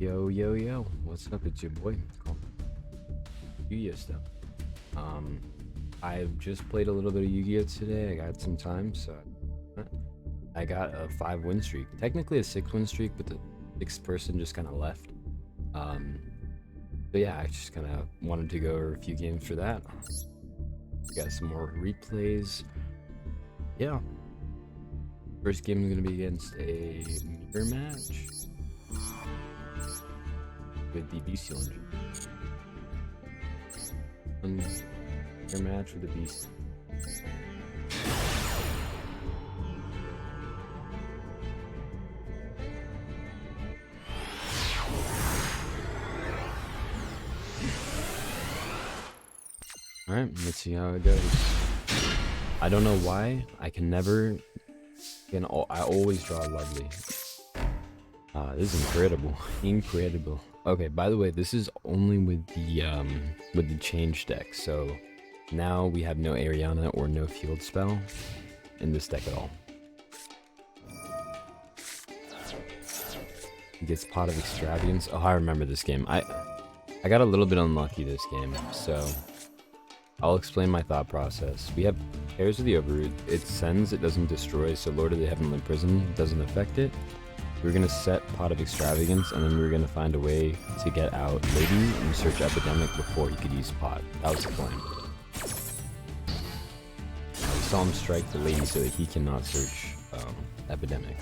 Yo, yo, yo, what's up? It's your boy. Yu-Gi-Oh stuff. I've just played a little bit of Yu-Gi-Oh today. I got some time, so I got a 5-win streak. Technically a 6-win streak, but the 6th person just kind of left. But yeah, I just kind of wanted to go over a few games for that. We got some more replays. Yeah. First game is going to be against a mirror match with the Beastial Labrynth. Mirror match with the Beast. Alright, let's see how it goes. I don't know why. I can never. I always draw lovely. This is incredible. Incredible. Okay, by the way, this is only with the change deck. So now we have no Ariana or no field spell in this deck at all. He gets Pot of Extravagance. Oh, I remember this game. I got a little bit unlucky this game, so I'll explain my thought process. We have Pairs of the Overroot. It sends, it doesn't destroy, so Lord of the Heavenly Prison doesn't affect it. We're gonna set Pot of Extravagance, and then we're gonna find a way to get out Lady and search Epidemic before he could use Pot. That was the plan. We saw him strike the Lady so that he cannot search Epidemic.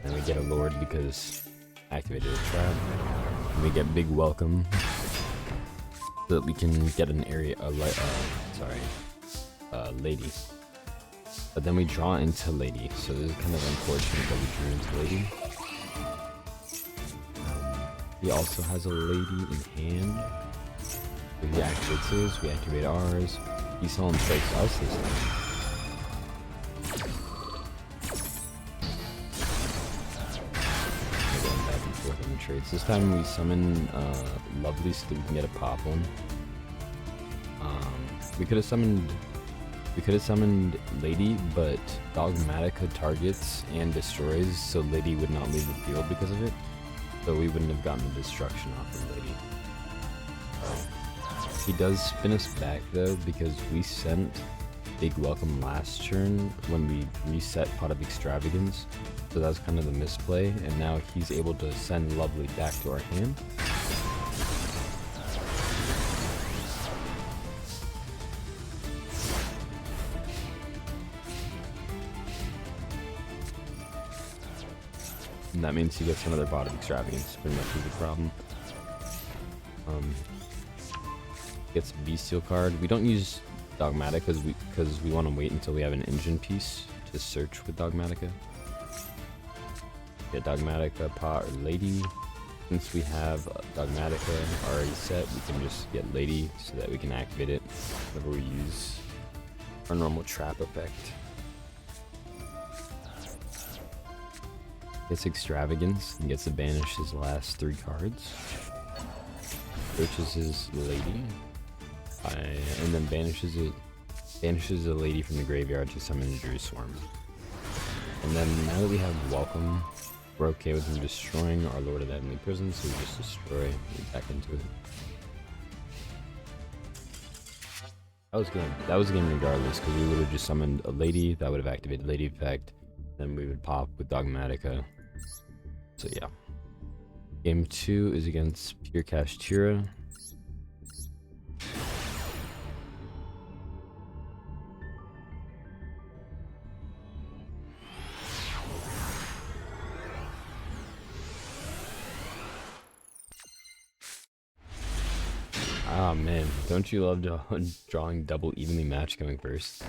And we get a Lord because activated a trap. And we get Big Welcome so that we can get an Lady. But then we draw into Lady, so this is kind of unfortunate that we drew into Lady. He also has a Lady in hand. If he activates his, we activate ours. He saw him strikes us this time. We're going back and forth on the trades. This time we summon Lovely so that we can get a pop one. We could have summoned Lady, but Dogmatica targets and destroys, so Lady would not leave the field because of it. So we wouldn't have gotten the destruction off of Lady. He does spin us back though, because we sent Big Welcome last turn when we reset Pot of Extravagance. So that's kind of the misplay, and now he's able to send Lovely back to our hand. And that means he gets another Pot of Extravagance, pretty much is the problem. Gets a Beastial card. We don't use Dogmatica because we want to wait until we have an engine piece to search with Dogmatica. Get Dogmatica, Pot, or Lady. Since we have Dogmatica already set, we can just get Lady so that we can activate it whenever we use our normal trap effect. Gets Extravagance and gets to banish his last 3 cards. Searches his Lady. And then banishes a Lady from the graveyard to summon a Drew Swarm. And then now that we have Welcome, we're okay with him destroying our Lord of the Heavenly Prison, so we just destroy and back into it. That was good. That was a game regardless, because we would have just summoned a Lady, that would have activated Lady effect, then we would pop with Dogmatica. So yeah. Game 2 is against pure Kashtira. Ah man, don't you love drawing double evenly matched going first?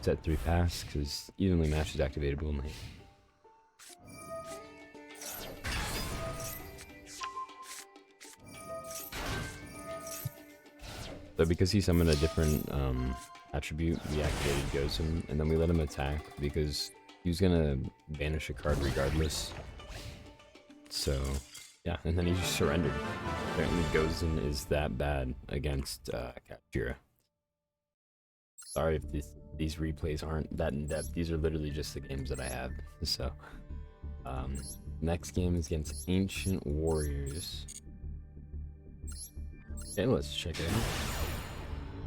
Set 3 pass, because evenly matched is activatable only. So because he summoned a different attribute, we activated Gosen, and then we let him attack because he was gonna banish a card regardless. So yeah, and then he just surrendered. Apparently Gosen is that bad against Kashtira. Sorry if these replays aren't that in depth. These are literally just the games that I have. So Next game is against Ancient Warriors. Okay, let's check it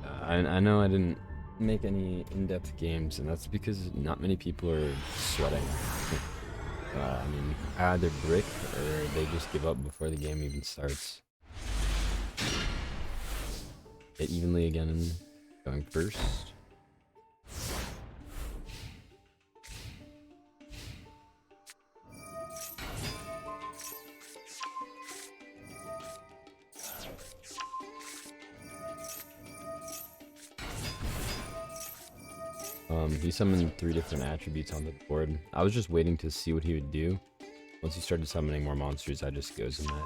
out. I know I didn't make any in-depth games, and that's because not many people are sweating. I mean, either brick or they just give up before the game even starts. Hit evenly again, going first. He summoned 3 different attributes on the board. I was just waiting to see what he would do. Once he started summoning more monsters, I just goes in that.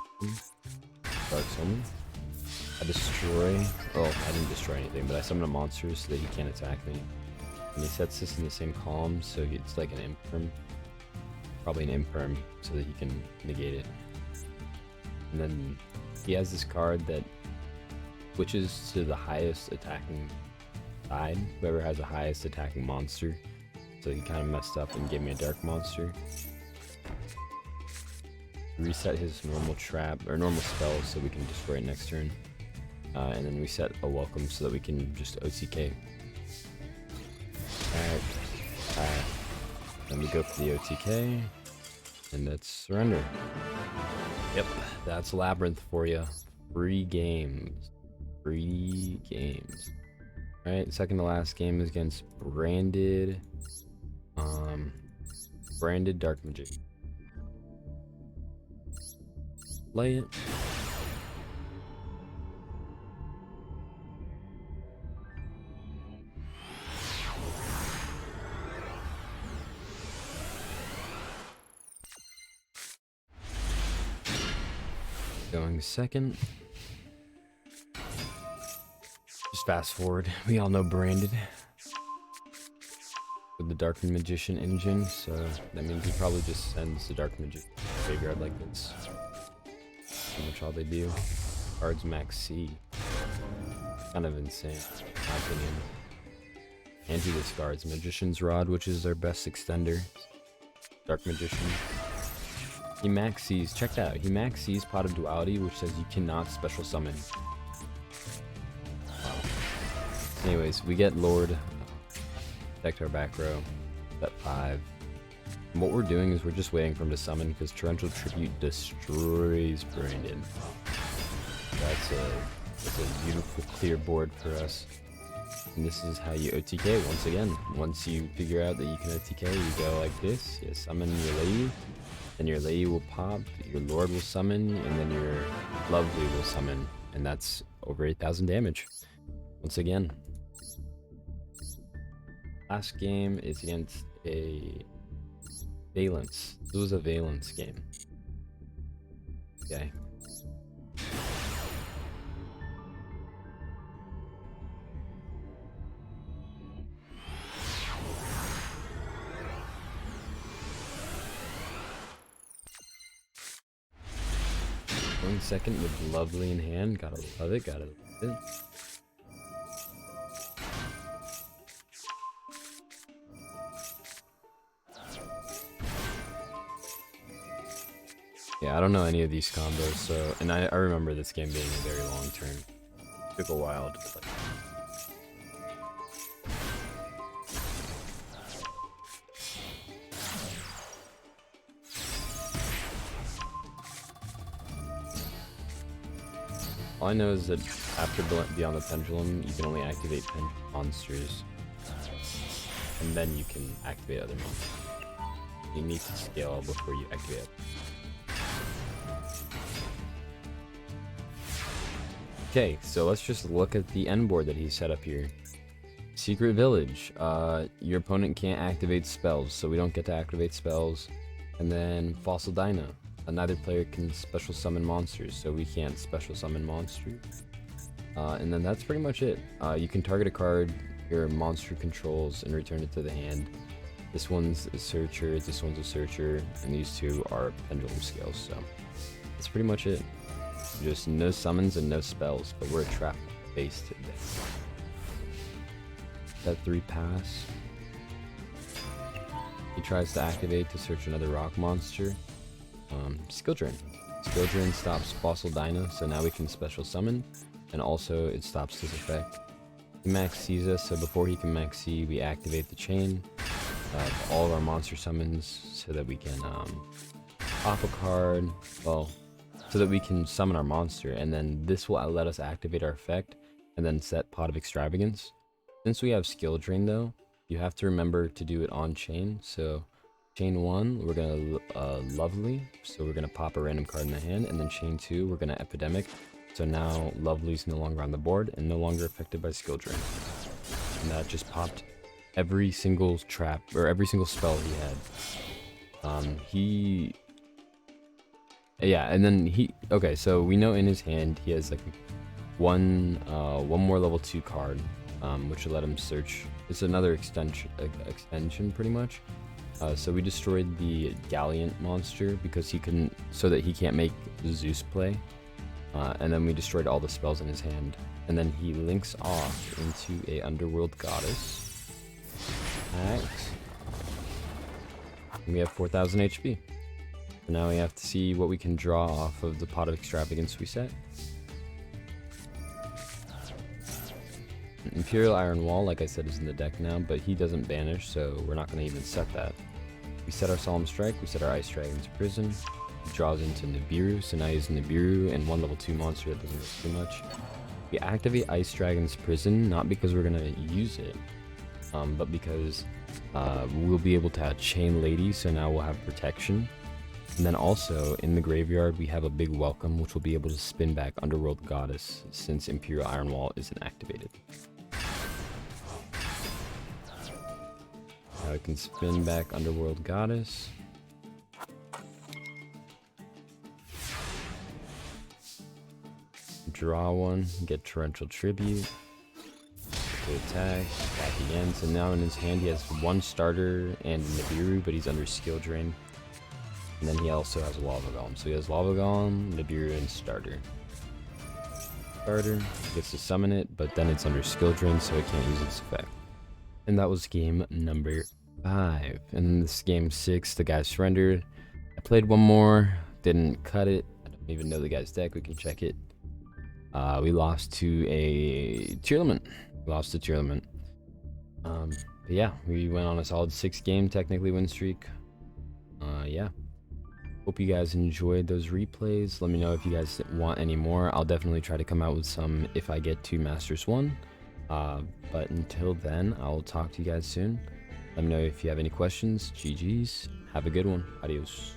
Dark Summon. I destroy. Oh, I didn't destroy anything, but I summon a monster so that he can't attack me. And he sets this in the same column, so it's like an imperm. Probably an imperm, so that he can negate it. And then he has this card that switches to the highest attacking side, whoever has the highest attacking monster. So he kind of messed up and gave me a dark monster. Reset his normal trap or normal spell so we can destroy it next turn. And then we set a welcome so that we can just OTK. Alright. Then we go for the OTK. And that's surrender. Yep, that's Labrynth for you. Free games. Free games. Alright, second to last game is against Branded Dark Magician. Play it. Going second. Just fast forward. We all know Branded with the Dark Magician engine, so that means he probably just sends the Dark Magician graveyard like this. Pretty much all they do. Cards max C. Kind of insane, in my opinion. And he discards Magician's Rod, which is their best extender. Dark Magician. He max C's, check that out. He max C's Pot of Duality, which says you cannot special summon. Wow. Anyways, we get Lord. Protect our back row. At 5. And what we're doing is we're just waiting for him to summon because Torrential Tribute destroys Brandon. That's a beautiful clear board for us. And this is how you OTK once again. Once you figure out that you can OTK, you go like this. You summon your lady, then your lady will pop, your lord will summon, and then your lovely will summon. And that's over 8,000 damage. Once again. Last game is against a Vaylantz. This was a Vaylantz game. Okay. Going second with Lovely in hand. Gotta love it, gotta love it. Yeah, I don't know any of these combos, so, and I remember this game being a very long turn. It took a while to play. All I know is that after Beyond the Pendulum, you can only activate monsters, and then you can activate other monsters. You need to scale before you activate it. Okay, so let's just look at the end board that he set up here. Secret Village. Your opponent can't activate spells, so we don't get to activate spells. And then Fossil Dino. Neither player can special summon monsters, so we can't special summon monsters. And then that's pretty much it. You can target a card your monster controls and return it to the hand. This one's a searcher, this one's a searcher, and these two are pendulum scales, so that's pretty much it. Just no summons and no spells, but we're a trap based deck. That 3 pass. He tries to activate to search another rock monster. Skill Drain. Skill Drain stops Fossil Dino, so now we can special summon, and also it stops this effect. He max sees us, so before he can max see, we activate the chain of all of our monster summons so that we can pop a card, well, so that we can summon our monster, and then this will let us activate our effect and then set Pot of Extravagance. Since we have Skill Drain though, you have to remember to do it on chain. So chain 1, we're gonna Lovely, so we're gonna pop a random card in the hand, and then chain 2, we're gonna Epidemic. So now Lovely's no longer on the board and no longer affected by Skill Drain. And that just popped every single trap, or every single spell he had. Yeah, and then okay, so we know in his hand he has like one more level 2 card, which will let him search. It's another extension pretty much. So we destroyed the Gallant monster because so that he can't make Zeus play. And then we destroyed all the spells in his hand. And then he links off into a Underworld Goddess. Attacks. And we have 4,000 HP. So now we have to see what we can draw off of the Pot of Extravagance we set. Imperial Iron Wall, like I said, is in the deck now, but he doesn't banish, so we're not going to even set that. We set our Solemn Strike, we set our Ice Dragon's Prison. He draws into Nibiru, so now he's Nibiru and one level 2 monster that doesn't do too much. We activate Ice Dragon's Prison, not because we're going to use it, but because we'll be able to chain Lady, so now we'll have protection. And then also, in the graveyard, we have a big welcome, which will be able to spin back Underworld Goddess, since Imperial Iron Wall isn't activated. Now we can spin back Underworld Goddess. Draw one, get Torrential Tribute. To attack, back again. So now in his hand he has one starter and Nibiru, but he's under Skill Drain. And then he also has a Lava Golem. So he has Lava Golem, Nibiru, and Starter. Starter gets to summon it, but then it's under Skill Drain, so it can't use its effect. And that was game number 5. And then this game 6, the guy surrendered. I played one more, didn't cut it. I don't even know the guy's deck, we can check it. We lost to a Tearlament. But yeah, we went on a solid 6-game technically win streak. Yeah. Hope you guys enjoyed those replays. Let me know if you guys want any more. I'll definitely try to come out with some if I get to Masters 1. But until then, I'll talk to you guys soon. Let me know if you have any questions. GG's. Have a good one. Adios.